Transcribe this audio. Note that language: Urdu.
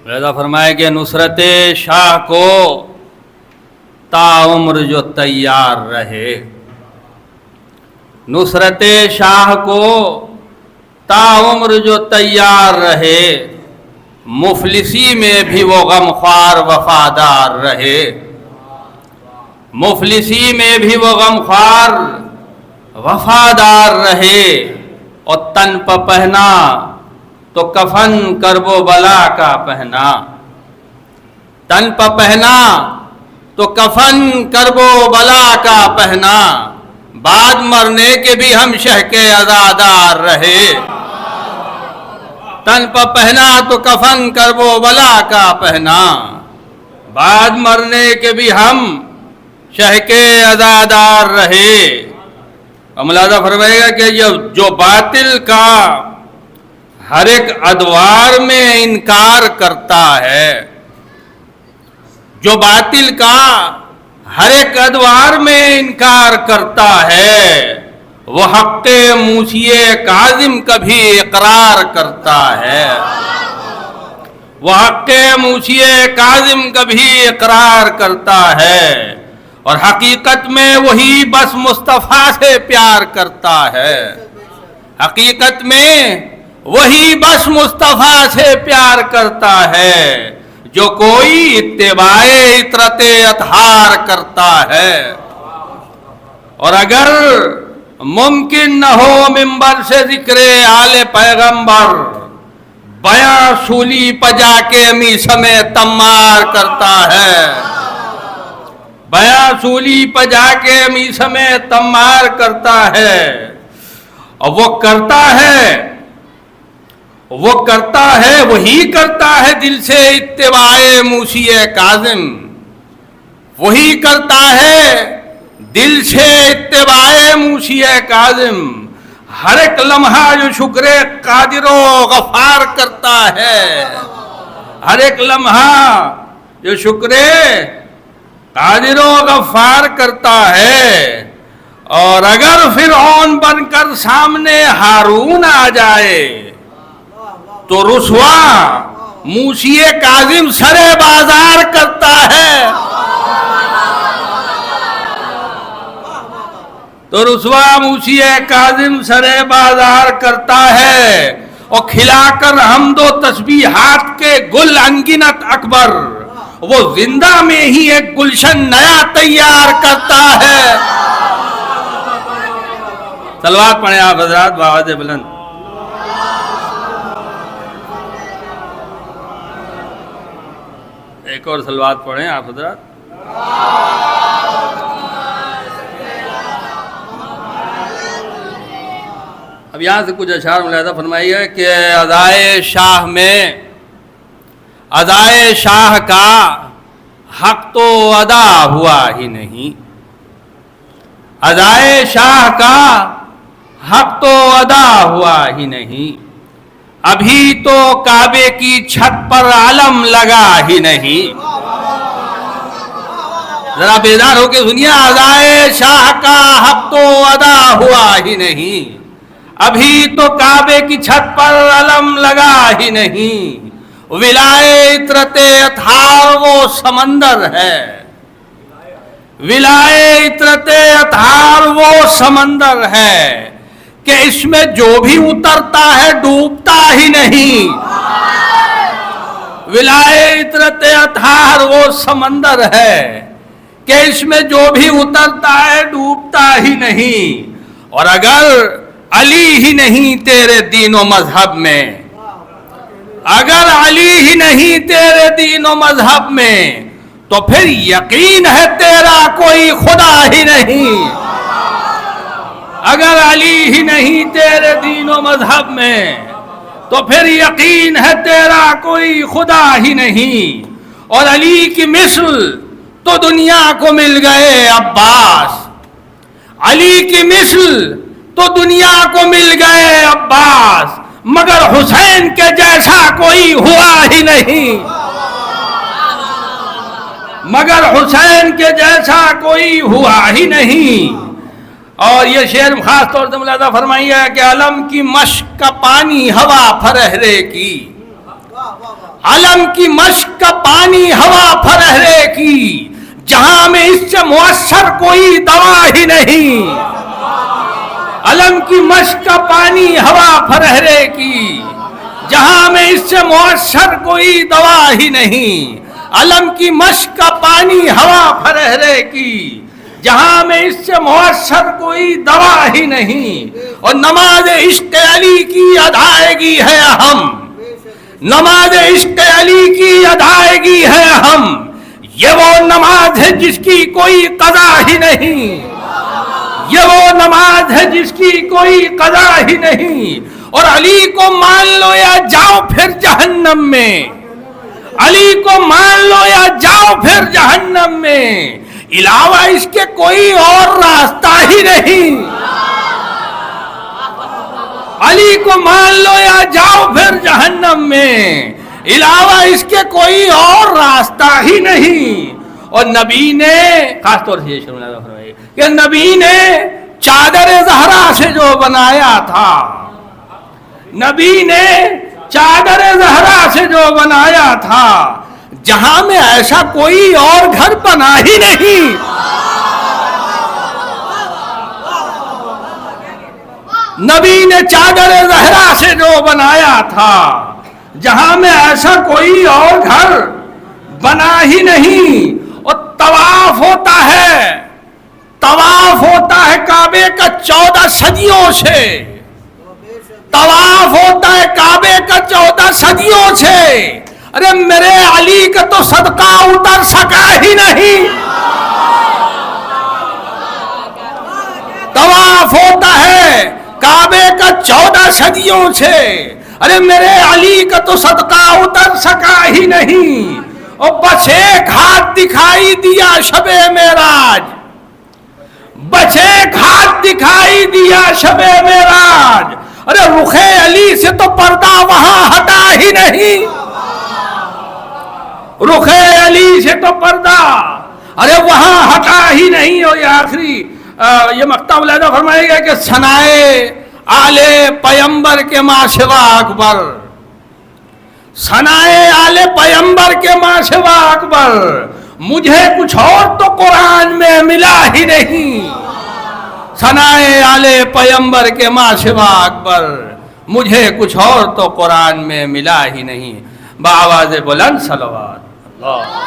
لہذا فرمایا کہ نصرت شاہ کو تاعمر جو تیار رہے، نصرت شاہ کو تاعمر جو تیار رہے، مفلسی میں بھی وہ غمخوار وفادار رہے، مفلسی میں بھی وہ غمخوار وفادار رہے، اور تن پہ پہنا تو کفن کرب و بلا کا پہنا، تن پہ پہنا تو کفن کرب و بلا کا پہنا، بعد مرنے کے بھی ہم شہ کے عزادار رہے، تن پہ پہنا تو کفن کرب و بلا کا پہنا، بعد مرنے کے بھی ہم شہ کے عزادار رہے۔ اور ملاحظہ فرمائے گا کہ جو باطل کا ہر ایک ادوار میں انکار کرتا ہے، جو باطل کا ہر ایک ادوار میں انکار کرتا ہے، وہ حق موسی کاظم کا بھی اقرار کرتا ہے، وہ حق موسی کاظم کا بھی اقرار کرتا ہے، اور حقیقت میں وہی بس مصطفیٰ سے پیار کرتا ہے، حقیقت میں وہی بس مصطفیٰ سے پیار کرتا ہے، جو کوئی اتباع عطرت اطہار کرتا ہے۔ اور اگر ممکن نہ ہو منبر سے ذکر آل پیغمبر، بیاں سولی پجا کے میثم تمار کرتا ہے، بیاں سولی پجا کے میثم تمار کرتا ہے، اور وہ کرتا ہے وہی کرتا ہے دل سے اتباع موسی کاظم، وہی کرتا ہے دل سے اتباع موسی کاظم، ہر ایک لمحہ جو شکر قادر و غفار کرتا ہے، ہر ایک لمحہ جو شکر قادر و غفار کرتا ہے۔ اور اگر فرعون بن کر سامنے ہارون آ جائے تو رسوا موسی کاظم سرے بازار کرتا ہے، تو رسوا موسی کاظم سرے بازار کرتا ہے، اور کھلا کر حمد و تسبیحات کے گل انگنت اکبر، وہ زندہ میں ہی ایک گلشن نیا تیار کرتا ہے۔ صلوات پڑھیں آپ حضرات بآواز بلند۔ ایک اور صلوات پڑھیں آپ حضرات۔ اب یہاں سے کچھ اشعار ملاحظہ فرمائیے کہ ادائے شاہ میں، ادائے شاہ کا حق تو ادا ہوا ہی نہیں، ادائے شاہ کا حق تو ادا ہوا ہی نہیں، ابھی تو کعبے کی چھت پر علم لگا ہی نہیں۔ ذرا بیدار ہو کے سنیے، ادائے شاہ کا حق تو ادا ہوا ہی نہیں، ابھی تو کعبے کی چھت پر علم لگا ہی نہیں، ولائے عطرت اطہار وہ سمندر ہے، ولائے عطرت اطہار وہ سمندر ہے کہ اس میں جو بھی اترتا ہے ڈوبتا ہی نہیں، ولائے عطرت اطہار وہ سمندر ہے کہ اس میں جو بھی اترتا ہے ڈوبتا ہی نہیں۔ اور اگر علی ہی نہیں تیرے دین و مذہب میں، اگر علی ہی نہیں تیرے دین و مذہب میں، تو پھر یقین ہے تیرا کوئی خدا ہی نہیں، اگر علی ہی نہیں تیرے دین و مذہب میں، تو پھر یقین ہے تیرا کوئی خدا ہی نہیں۔ اور علی کی مثل تو دنیا کو مل گئے عباس، علی کی مثل تو دنیا کو مل گئے عباس، مگر حسین کے جیسا کوئی ہوا ہی نہیں، مگر حسین کے جیسا کوئی ہوا ہی نہیں۔ اور یہ شعر خاص طور سے ملاحظہ فرمائیے کہ علم کی مشق کا پانی ہوا فرہرے کی، علم کی مشق کا پانی ہوا فرہرے کی، جہاں میں اس سے مؤثر کوئی دوا ہی نہیں۔ علم کی مشق کا پانی ہوا فرہرے کی، جہاں میں اس سے مؤثر کوئی دوا ہی نہیں۔ علم کی مشق کا پانی ہوا فرہرے کی، جہاں میں اس سے مؤثر کوئی دوا ہی نہیں۔ اور نماز عشق علی کی ادائیگی ہے اہم، نماز عشق علی کی ادائیگی ہے اہم، یہ وہ نماز ہے جس کی کوئی قضا ہی نہیں، یہ وہ نماز ہے جس کی کوئی قضا ہی نہیں۔ اور علی کو مان لو یا جاؤ پھر جہنم میں، علی کو مان لو یا جاؤ پھر جہنم میں، علاوہ اس کے کوئی اور راستہ ہی نہیں۔ علی کو مان لو یا جاؤ پھر جہنم میں، علاوہ اس کے کوئی اور راستہ ہی نہیں۔ اور نبی نے خاص طور سے یہ فرمایا کہ نبی نے چادر زہرا سے جو بنایا تھا، نبی نے چادر زہرا سے جو بنایا تھا، جہاں میں ایسا کوئی اور گھر بنا ہی نہیں۔ نبی نے چادر زہرا سے جو بنایا تھا، جہاں میں ایسا کوئی اور گھر بنا ہی نہیں۔ اور طواف ہوتا ہے، طواف ہوتا ہے کعبے کا 14 صدیوں سے، طواف ہوتا ہے کعبے کا 14 صدیوں سے۔ ارے میرے علی کا تو صدقہ اتر سکا ہی نہیں۔ طواف ہوتا ہے کعبے کا 14 صدیوں سے، ارے میرے علی کا تو صدقہ اتر سکا ہی نہیں۔ اور بس ایک ہاتھ دکھائی دیا شب معراج، بس ایک ہاتھ دکھائی دیا شب معراج، ارے رخ علی سے تو پردہ وہاں ہٹا ہی نہیں، رخ علی سے تو پردہ ارے وہاں ہٹا ہی نہیں۔ اور یہ آخری یہ مقطع علیحدہ فرمائے گا کہ ثنائے آل پیمبر کے ماں سوا اکبر، ثنائے آل پیمبر کے ماں سوا اکبر، مجھے کچھ اور تو قرآن میں ملا ہی نہیں۔ ثنائے آل پیمبر کے ماں سوا اکبر، مجھے کچھ اور تو قرآن میں ملا ہی نہیں۔ بآواز بلند صلوات اللہ۔